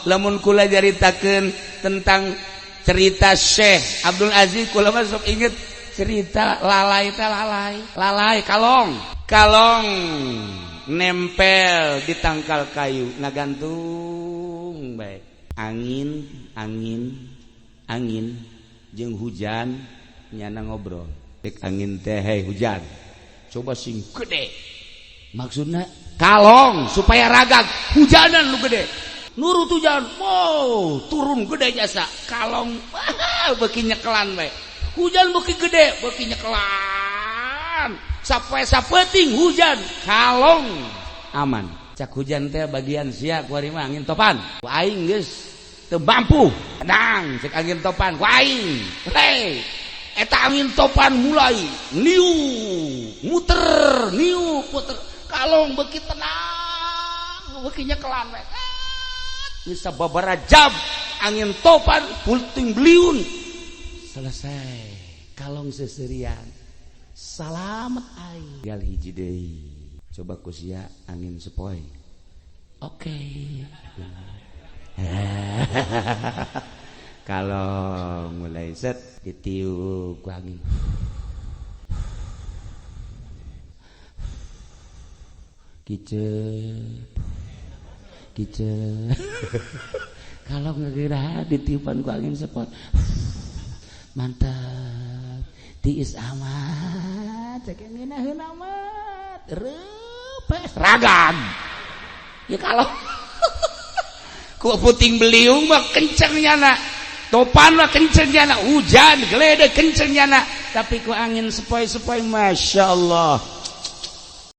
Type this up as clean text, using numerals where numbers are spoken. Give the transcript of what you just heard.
lamun kula jaritakeun tentang cerita Syekh Abdul Aziz, kula mah sok inget cerita lalai teh lalai kalong nempel di tangkal kayu ngagantung bae angin jeung hujan nyana ngobrol cek angin teh hey hujan coba sing gede maksudna kalong supaya ragag hujanan lu gede nurut hujan turun gede jasa kalong beuki nyekelan we hujan beuki gede beuki nyekelan sapoe-sapeting hujan kalong aman cak hujan teh bagian sia ku ari mah angin topan ku aing geus teu mampu dang cek angin topan ku aing hei eta angin topan mulai muter kalong beuki tenang beuki nyekelan we geus sababaraha jam angin topan puting beliun selesai kalong seserian salamet aing gal hiji deui coba ku sia angin sepoi oke. Kalau mulai set ditiup ku angin kicet kalau ngegeura ditiupan ku angin sepoi mantap tiis amat cek ngeunaheun amat reupes ragam ya kalau ku puting beliung mah kenceng nyana topan mah kenceng nyana hujan geledeg kenceng nyana tapi ku angin sepoi-sepoi masya Allah